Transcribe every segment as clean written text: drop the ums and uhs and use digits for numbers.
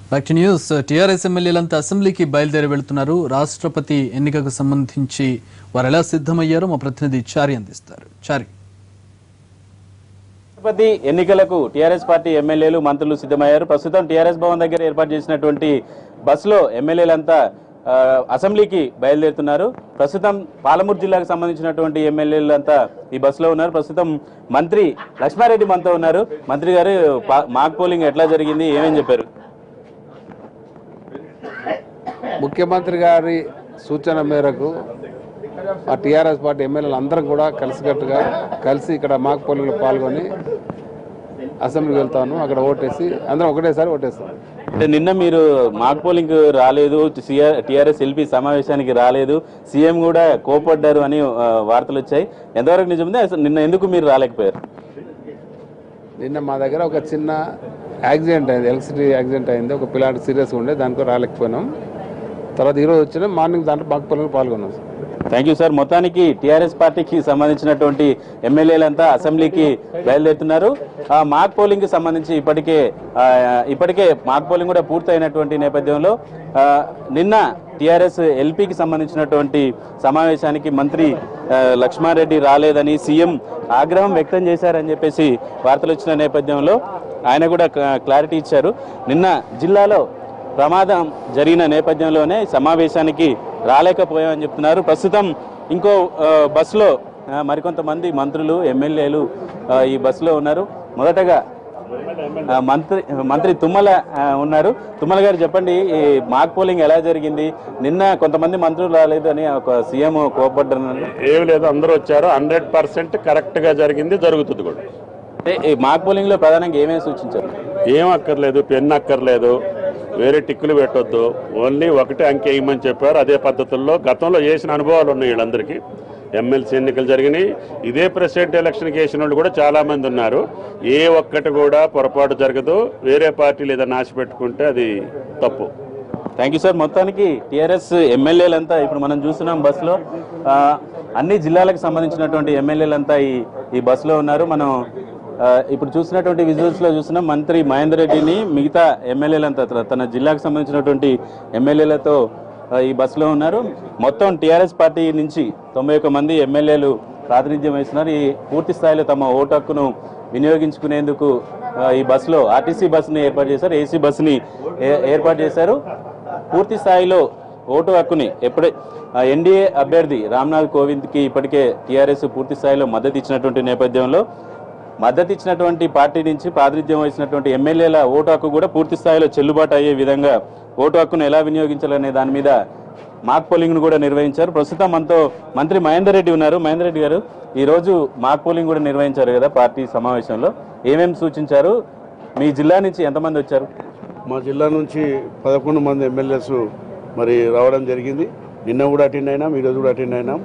Back to news. TRS ఎమ్మెల్యేలంతా అసెంబ్లీకి బయలుదేరి వెళ్తున్నారు. రాష్ట్రపతి ఎన్నికకు సంబంధించి వారు ఎలా సిద్ధమయ్యారో మా ప్రతినిధి చారి అందిస్తారు. చారి, రాష్ట్రపతి ఎన్నికలకు టీఆర్ఎస్ పార్టీ ఎమ్మెల్యేలు మంత్రులు సిద్ధమయ్యారు. ప్రస్తుతం టీఆర్ఎస్ భవన్ దగ్గర ఏర్పాటు చేసినటువంటి బస్సులో ఎమ్మెల్యేలంతా అసెంబ్లీకి బయలుదేరుతున్నారు. ప్రస్తుతం పాలమూరు జిల్లాకు సంబంధించినటువంటి ఎమ్మెల్యేలంతా ఈ బస్సులో ఉన్నారు. ప్రస్తుతం మంత్రి లక్ష్మారెడ్డి మనతో ఉన్నారు. మంత్రి గారు, మాక్ పోలింగ్ ఎట్లా జరిగింది, ఏమేం చెప్పారు? ముఖ్యమంత్రి గారి సూచన మేరకు ఆ టీఆర్ఎస్ పార్టీ ఎమ్మెల్యేలు అందరం కూడా కలిసి ఇక్కడ మాక్ పోలింగ్లో పాల్గొని అసెంబ్లీకి వెళ్తాను. అక్కడ ఓటేసి అందరం ఒకటేసారి ఓటేస్తాం. అంటే నిన్న మీరు మాక్ పోలింగ్ రాలేదు, టీఆర్ఎస్ ఎల్పీ సమావేశానికి రాలేదు, సీఎం కూడా కోపడ్డారు అని వార్తలు వచ్చాయి. ఎంతవరకు నిజమైంది? నిన్న ఎందుకు మీరు రాలేకపోయారు? నిన్న మా దగ్గర ఒక చిన్న యాక్సిడెంట్ అయింది, ఎలక్ట్రిసిటీ యాక్సిడెంట్ అయింది. ఒక పిల్లాడి సీరియస్గా ఉండే, దానికి రాలేకపోయినాం. తర్వాత ఈరోజు వచ్చిన మార్నింగ్ దాంట్లో మాక్ పోలింగ్ పాల్గొన్నాం. Thank you sir. మొత్తానికి టీఆర్ఎస్ పార్టీకి సంబంధించినటువంటి ఎమ్మెల్యేలంతా అసెంబ్లీకి బయలుదేరుతున్నారు. మాక్ పోలింగ్ కి సంబంధించి ఇప్పటికే మాక్ పోలింగ్ కూడా పూర్తయినటువంటి నేపథ్యంలో నిన్న టీఆర్ఎస్ ఎల్పీకి సంబంధించినటువంటి సమావేశానికి మంత్రి లక్ష్మారెడ్డి రాలేదని సీఎం ఆగ్రహం వ్యక్తం చేశారని చెప్పేసి వార్తలు వచ్చిన నేపథ్యంలో ఆయన కూడా క్లారిటీ ఇచ్చారు. నిన్న జిల్లాలో ప్రమాదం జరిగిన నేపథ్యంలోనే సమావేశానికి రాలేకపోయామని చెప్తున్నారు. ప్రస్తుతం ఇంకో బస్సులో మరికొంతమంది మంత్రులు, ఎమ్మెల్యేలు ఈ బస్సులో ఉన్నారు. మొదటగా మంత్రి తుమ్మల ఉన్నారు. తుమ్మల గారు, చెప్పండి, ఈ మాక్ పోలింగ్ ఎలా జరిగింది? నిన్న కొంతమంది మంత్రులు రాలేదు అని ఒక సీఎం కోపడ్డారు. ఏమి లేదు, అందరూ వచ్చారు. 100% కరెక్ట్ గా జరిగింది, జరుగుతుంది కూడా. ఈ మాక్ పోలింగ్ లో ప్రధానంగా ఏమేమి సూచించారు? ఏం అక్కర్లేదు, పెన్ అక్కర్లేదు, వేరే టిక్కులు పెట్టొద్దు, ఓన్లీ ఒకటే అంకె వేయమని చెప్పారు. అదే పద్ధతుల్లో గతంలో చేసిన అనుభవాలు ఉన్నాయి వీళ్ళందరికీ. ఎమ్మెల్సీ ఎన్నికలు జరిగినాయి, ఇదే ప్రెసిడెంట్ ఎలక్షన్కి వేసిన వాళ్ళు కూడా చాలామంది ఉన్నారు. ఏ ఒక్కటి కూడా పొరపాటు జరగదు. వేరే పార్టీలు ఏదైనా ఆశ పెట్టుకుంటే అది తప్పు. Thank you sir. మొత్తానికి టీఆర్ఎస్ ఎమ్మెల్యేలంతా ఇప్పుడు మనం చూస్తున్నాం బస్సులో, అన్ని జిల్లాలకు సంబంధించినటువంటి ఎమ్మెల్యేలంతా ఈ బస్సులో ఉన్నారు. మనం ఇప్పుడు చూసినటువంటి విజువల్స్ లో చూస్తున్నాం మంత్రి మహేందర్ రెడ్డిని మిగతా ఎమ్మెల్యేలంతా తన జిల్లాకు సంబంధించినటువంటి ఎమ్మెల్యేలతో ఈ బస్సులో ఉన్నారు. మొత్తం టీఆర్ఎస్ పార్టీ నుంచి 91 మంది ఎమ్మెల్యేలు ప్రాతినిధ్యం వహిస్తున్నారు. ఈ పూర్తి స్థాయిలో తమ ఓటు హక్కును వినియోగించుకునేందుకు ఈ బస్సులో ఆర్టీసీ బస్సుని ఏర్పాటు చేశారు, ఏసీ బస్సుని ఏర్పాటు చేశారు. పూర్తి స్థాయిలో ఓటు హక్కుని ఎన్డీఏ అభ్యర్థి రామ్నాథ్ కోవింద్కి ఇప్పటికే టీఆర్ఎస్ పూర్తి స్థాయిలో మద్దతు ఇచ్చినటువంటి నేపథ్యంలో మద్దతు ఇచ్చినటువంటి పార్టీ నుంచి ప్రాతినిధ్యం వహించినటువంటి ఎమ్మెల్యేల ఓటు హక్కు కూడా పూర్తి స్థాయిలో చెల్లుబాటు అయ్యే విధంగా ఓటు హక్కును ఎలా వినియోగించాలనే దాని మీద మాక్ పోలింగ్ను కూడా నిర్వహించారు. ప్రస్తుతం మనతో మంత్రి మహేందర్ రెడ్డి ఉన్నారు. మహేందర్ రెడ్డి గారు, ఈరోజు మాక్ పోలింగ్ కూడా నిర్వహించారు కదా పార్టీ సమావేశంలో, ఏమేమి సూచించారు? మీ జిల్లా నుంచి ఎంతమంది వచ్చారు? మా జిల్లా నుంచి 11 మంది ఎమ్మెల్యేస్ మరి రావడం జరిగింది. నిన్న కూడా అటెండ్ అయినాం, ఈరోజు కూడా అటెండ్ అయినాం.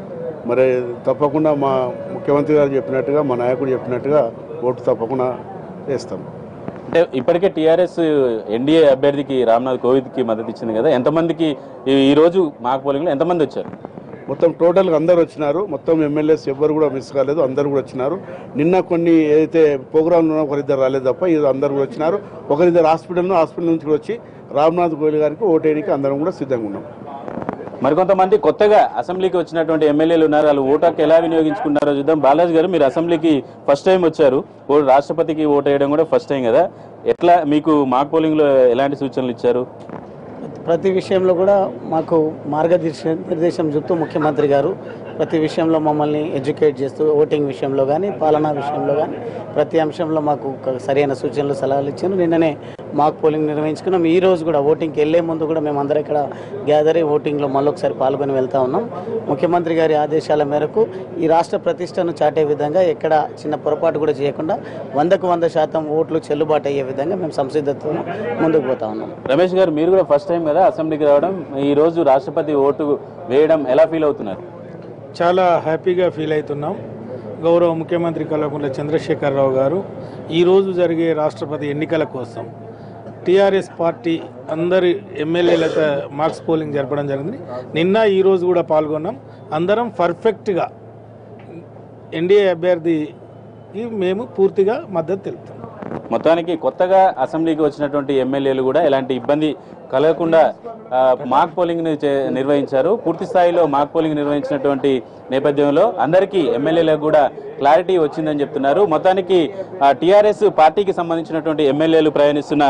మరి తప్పకుండా మా ముఖ్యమంత్రి గారు చెప్పినట్టుగా, మా నాయకుడు చెప్పినట్టుగా ఓటు తప్పకుండా వేస్తాం. అంటే ఇప్పటికే టీఆర్ఎస్ ఎన్డీఏ అభ్యర్థికి రామ్నాథ్ కోవింద్కి మద్దతు ఇచ్చింది కదా, ఎంతమందికి ఈరోజు మాక్ పోలింగ్లో ఎంతమంది వచ్చారు? మొత్తం టోటల్గా అందరు వచ్చినారు. మొత్తం ఎమ్మెల్యేస్ ఎవ్వరు కూడా మిస్ కాలేదు, అందరు కూడా వచ్చినారు. నిన్న కొన్ని ఏదైతే ప్రోగ్రాంలు ఉన్నా ఒకరిద్దరు రాలేదు తప్ప ఇది అందరు కూడా వచ్చినారు. ఒకరిద్దరు హాస్పిటల్ నుంచి కూడా వచ్చి రామ్నాథ్ కోవింద్ గారికి ఓటేయడానికి అందరం కూడా సిద్ధంగా ఉన్నాం. మరికొంతమంది కొత్తగా అసెంబ్లీకి వచ్చినటువంటి ఎమ్మెల్యేలు ఉన్నారు, వాళ్ళు ఓటు హక్కు ఎలా వినియోగించుకున్నారో చూద్దాం. బాలాజీ గారు, మీరు అసెంబ్లీకి ఫస్ట్ టైం వచ్చారు, రాష్ట్రపతికి ఓటు వేయడం కూడా ఫస్ట్ టైం కదా, ఎట్లా మీకు మాక్ పోలింగ్లో ఎలాంటి సూచనలు ఇచ్చారు? ప్రతి విషయంలో కూడా మాకు మార్గనిర్దేశం చెప్తూ ముఖ్యమంత్రి గారు ప్రతి విషయంలో మమ్మల్ని ఎడ్యుకేట్ చేస్తూ, ఓటింగ్ విషయంలో కానీ పాలనా విషయంలో కానీ ప్రతి అంశంలో మాకు సరైన సూచనలు, సలహాలు ఇచ్చారు. నిన్ననే మాక్ పోలింగ్ నిర్వహించుకున్నాం. ఈ రోజు కూడా ఓటింగ్కి వెళ్లే ముందు కూడా మేము అందరం ఇక్కడ గ్యాదర్ అయ్యి ఓటింగ్లో మళ్ళొకసారి పాల్గొని వెళ్తా ఉన్నాం. ముఖ్యమంత్రి గారి ఆదేశాల మేరకు ఈ రాష్ట్ర ప్రతిష్టను చాటే విధంగా ఎక్కడ చిన్న పొరపాటు కూడా చేయకుండా 100కు 100% ఓట్లు చెల్లుబాటు అయ్యే విధంగా మేము సంసిద్ధతతో ముందుకు పోతా ఉన్నాం. రమేష్ గారు, మీరు కూడా ఫస్ట్ టైం కదా అసెంబ్లీకి రావడం, ఈ రోజు రాష్ట్రపతి ఓటు వేయడం ఎలా ఫీల్ అవుతున్నారు? చాలా హ్యాపీగా ఫీల్ అవుతున్నాం. గౌరవ ముఖ్యమంత్రి కల్వకుంట్ల చంద్రశేఖరరావు గారు ఈరోజు జరిగే రాష్ట్రపతి ఎన్నికల కోసం టీఆర్ఎస్ పార్టీ అందరి ఎమ్మెల్యేలతో మార్క్స్ పోలింగ్ జరపడం జరిగింది. నిన్న ఈరోజు కూడా పాల్గొన్నాం. అందరం పర్ఫెక్ట్గా ఎన్డీఏ అభ్యర్థికి మేము పూర్తిగా మద్దతు తెలుపుతాం. మొత్తానికి కొత్తగా అసెంబ్లీకి వచ్చినటువంటి ఎమ్మెల్యేలు కూడా ఎలాంటి ఇబ్బంది కలగకుండా మాక్ పోలింగ్ నిర్వహించారు. పూర్తి స్థాయిలో మాక్ పోలింగ్ నిర్వహించినటువంటి నేపథ్యంలో అందరికీ ఎమ్మెల్యేలకు కూడా క్లారిటీ వచ్చిందని చెప్తున్నారు. మొత్తానికి టీఆర్ఎస్ పార్టీకి సంబంధించినటువంటి ఎమ్మెల్యేలు ప్రయాణిస్తున్న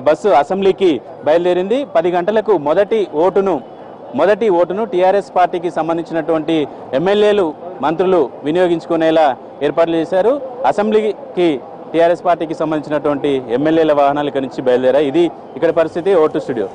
బస్సు అసెంబ్లీకి బయలుదేరింది. 10 గంటలకు మొదటి ఓటును టీఆర్ఎస్ పార్టీకి సంబంధించినటువంటి ఎమ్మెల్యేలు మంత్రులు వినియోగించుకునేలా ఏర్పాట్లు చేశారు. అసెంబ్లీకి టీఆర్ఎస్ పార్టీకి సంబంధించినటువంటి ఎమ్మెల్యేల వాహనాలు ఇక్కడి నుంచి బయలుదేరాయి. ఇది ఇక్కడ పరిస్థితి. Vote studio.